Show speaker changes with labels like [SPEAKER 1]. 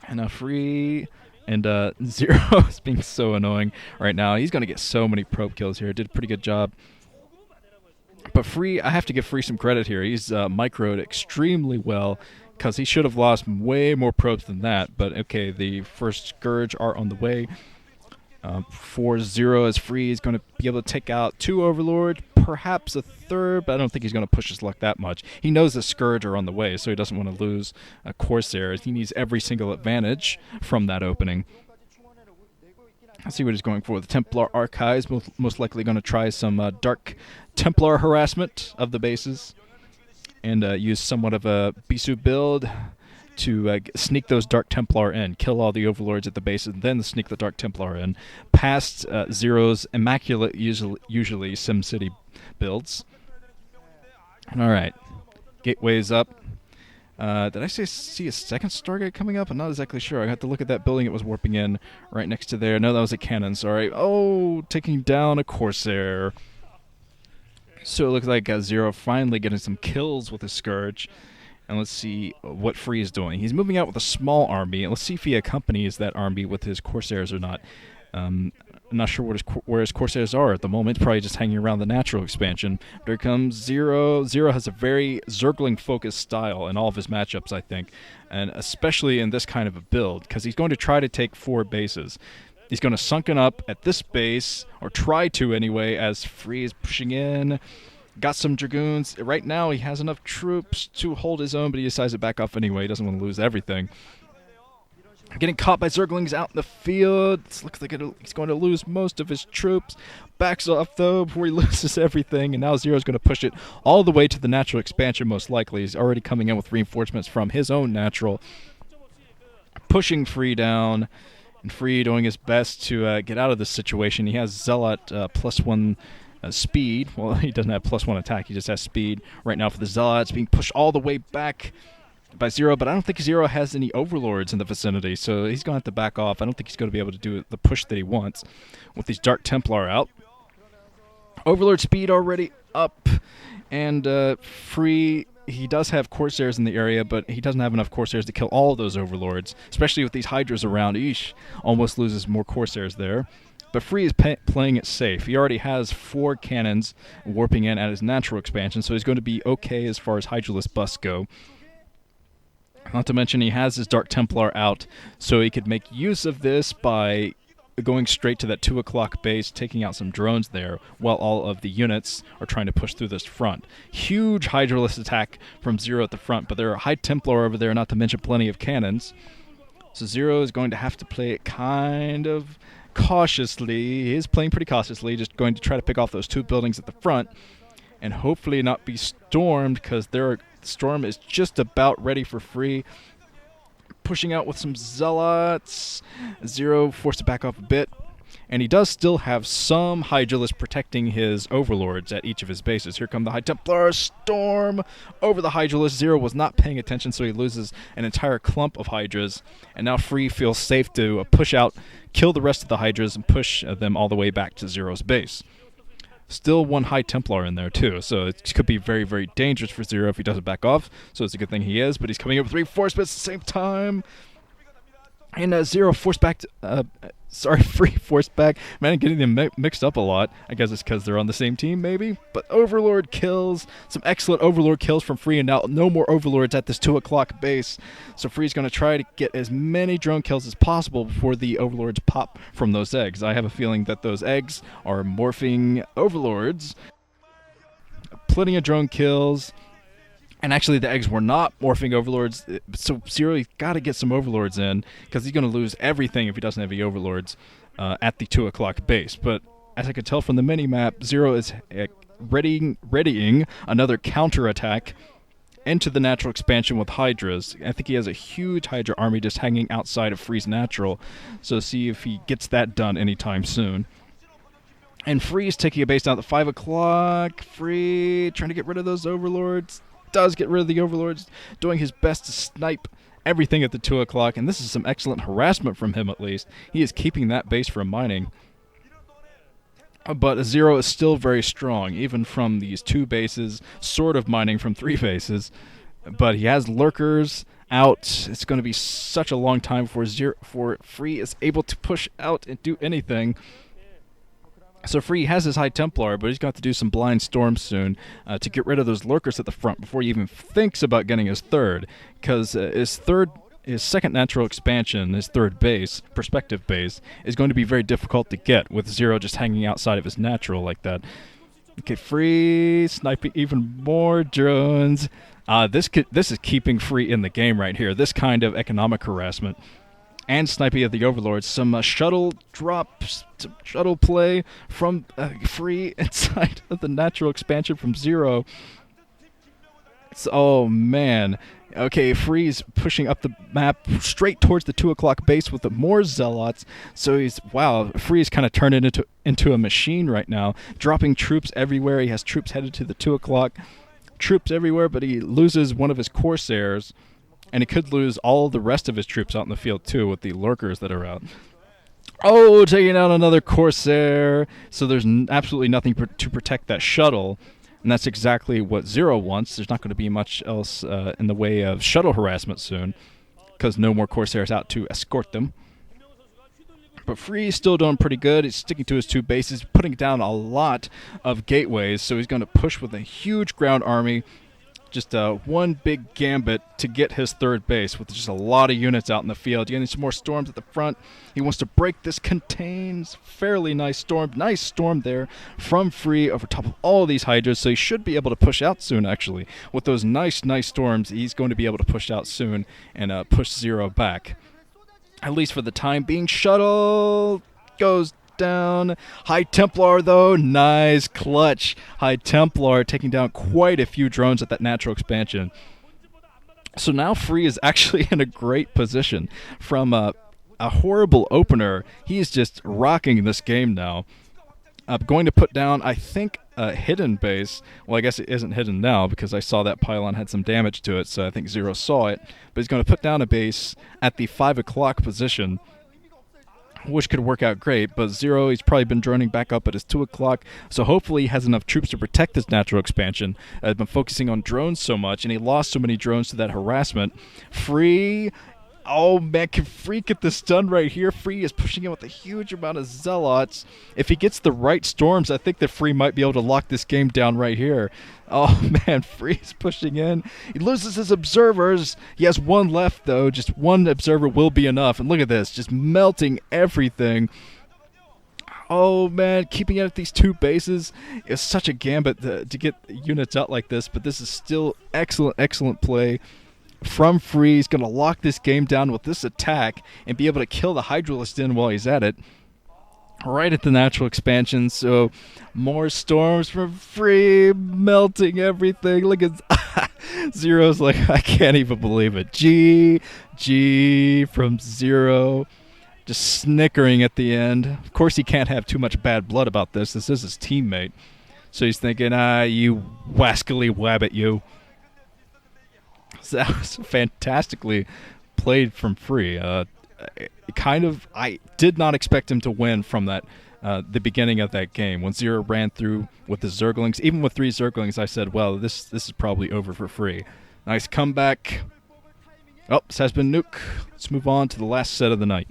[SPEAKER 1] And Free and ZerO is being so annoying right now. He's going to get so many probe kills here. Did a pretty good job. But Free, I have to give Free some credit here. He's microed extremely well because he should have lost way more probes than that. But okay, the first Scourge are on the way. 4-0 as Free is going to be able to take out 2 Overlords, perhaps a third, but I don't think he's going to push his luck that much. He knows the Scourge are on the way, so he doesn't want to lose Corsairs. He needs every single advantage from that opening. Let's see what he's going for. The Templar Archives, most likely going to try some Dark Templar harassment of the bases and use somewhat of a Bisu build to sneak those Dark Templar in, kill all the Overlords at the base, and then sneak the Dark Templar in, past ZerO's immaculate, usually SimCity builds. Alright, Gateway's up. Did I see a second Stargate coming up? I'm not exactly sure. I have to look at that building it was warping in right next to there. No, that was a cannon, sorry. Oh, taking down a Corsair. So it looks like ZerO finally getting some kills with his Scourge. And let's see what Free is doing. He's moving out with a small army. And let's see if he accompanies that army with his Corsairs or not. I'm not sure where his Corsairs are at the moment. Probably just hanging around the natural expansion. There comes ZerO. ZerO has a very Zergling-focused style in all of his matchups, I think. And especially in this kind of a build, because he's going to try to take 4 bases. He's going to sunken up at this base, or try to anyway, as Free is pushing in. Got some Dragoons. Right now, he has enough troops to hold his own, but he decides to back off anyway. He doesn't want to lose everything. Getting caught by Zerglings out in the field. This looks like he's going to lose most of his troops. Backs off, though, before he loses everything. And now ZerO's going to push it all the way to the natural expansion, most likely. He's already coming in with reinforcements from his own natural. Pushing Free down. And Free doing his best to get out of this situation. He has Zealot +1 speed. Well, he doesn't have +1 attack. He just has speed. Right now for the Zealots, being pushed all the way back by ZerO, but I don't think ZerO has any Overlords in the vicinity, so he's going to have to back off. I don't think he's going to be able to do the push that he wants with these Dark Templar out. Overlord speed already up, and Free, he does have Corsairs in the area, but he doesn't have enough Corsairs to kill all of those Overlords, especially with these Hydras around. Eesh, almost loses more Corsairs there. But Free is playing it safe. He already has 4 cannons warping in at his natural expansion, so he's going to be okay as far as Hydralisk busts go. Not to mention he has his Dark Templar out, so he could make use of this by going straight to that 2 o'clock base, taking out some drones there, while all of the units are trying to push through this front. Huge Hydralisk attack from ZerO at the front, but there are High Templar over there, not to mention plenty of cannons. So ZerO is going to have to play it kind of cautiously. He is playing pretty cautiously, just going to try to pick off those 2 buildings at the front, and hopefully not be stormed, because the storm is just about ready for Free. Pushing out with some Zealots. ZerO forced to back off a bit. And he does still have some Hydralisk protecting his Overlords at each of his bases. Here come the High Templar. Storm over the Hydralisk. ZerO was not paying attention, so he loses an entire clump of Hydras. And now Free feels safe to push out, kill the rest of the Hydras, and push them all the way back to ZerO's base. Still 1 High Templar in there, too, so it could be very, very dangerous for ZerO if he doesn't back off. So it's a good thing he is, but he's coming up with reinforcements at the same time. And ZerO forced back to... Free forced back. Man, I'm getting them mixed up a lot. I guess it's because they're on the same team, maybe. But Overlord kills. Some excellent Overlord kills from Free, and now no more Overlords at this 2 o'clock base. So Free's going to try to get as many drone kills as possible before the Overlords pop from those eggs. I have a feeling that those eggs are morphing Overlords. Plenty of drone kills. And actually, the eggs were not morphing Overlords, so ZerO got to get some Overlords in, because he's going to lose everything if he doesn't have any Overlords at the 2 o'clock base. But as I could tell from the mini-map, ZerO is readying another counterattack into the natural expansion with Hydras. I think he has a huge Hydra army just hanging outside of Free's natural, so see if he gets that done anytime soon. And Free's taking a base down at the 5 o'clock. Free trying to get rid of those Overlords. Does get rid of the Overlords, doing his best to snipe everything at the 2 o'clock, and this is some excellent harassment from him at least. He is keeping that base from mining. But ZerO is still very strong, even from these 2 bases, sort of mining from 3 bases. But he has lurkers out. It's going to be such a long time before Free is able to push out and do anything. So Free has his High Templar, but he's got to do some Blind Storm soon to get rid of those lurkers at the front before he even thinks about getting his third, because his second natural expansion, his third base, perspective base, is going to be very difficult to get with ZerO just hanging outside of his natural like that. Okay, Free sniping even more drones. This is keeping Free in the game right here. This kind of economic harassment and sniping of the overlords. Some shuttle drops, some shuttle play from Free inside of the natural expansion from ZerO. Oh man. Okay, Free's pushing up the map straight towards the 2 o'clock base with more zealots. So Free's kind of turned it into a machine right now, dropping troops everywhere. He has troops headed to the 2 o'clock. Troops everywhere, but he loses one of his Corsairs, and he could lose all the rest of his troops out in the field too with the lurkers that are out. Oh, taking out another Corsair. So there's absolutely nothing to protect that shuttle. And that's exactly what ZerO wants. There's not going to be much else in the way of shuttle harassment soon, because no more Corsairs out to escort them. But Free's still doing pretty good. He's sticking to his 2 bases, putting down a lot of gateways, so he's going to push with a huge ground army. Just one big gambit to get his third base with just a lot of units out in the field. Getting some more storms at the front. He wants to break this contains. Fairly nice storm. Nice storm there from Free over top of all of these Hydras. So he should be able to push out soon, actually. With those nice storms, he's going to be able to push out soon and push ZerO back. At least for the time being. Shuttle goes down. High Templar, though, nice clutch. High Templar taking down quite a few drones at that natural expansion. So now Free is actually in a great position. From a horrible opener, he's just rocking this game now. Going to put down, I think, a hidden base. Well, I guess it isn't hidden now because I saw that pylon had some damage to it, so I think ZerO saw it. But he's going to put down a base at the 5 o'clock position, which could work out great, but ZerO, he's probably been droning back up at his 2 o'clock, so hopefully he has enough troops to protect this natural expansion. I've been focusing on drones so much, and he lost so many drones to that harassment. Free, oh man, can Free get the stun right here? Free is pushing in with a huge amount of zealots. If he gets the right storms, I think that Free might be able to lock this game down right here. Oh man, Free's pushing in. He loses his observers. He has 1 left though. Just 1 observer will be enough. And look at this, just melting everything. Oh man, keeping it at these 2 bases is such a gambit to get units out like this. But this is still excellent play from Free. He's going to lock this game down with this attack and be able to kill the Hydralist in while he's at it. Right at the natural expansion, so more storms from Free, melting everything. Look at ZerO's like, I can't even believe it. G from ZerO, just snickering at the end. Of course, he can't have too much bad blood about this. This is his teammate, so he's thinking, you wascally wabbit, you. So that was fantastically played from Free. I did not expect him to win from that the beginning of that game. When ZerO ran through with the Zerglings, even with 3 Zerglings, I said, well, this is probably over for Free. Nice comeback. Oh, this has been Nuke. Let's move on to the last set of the night.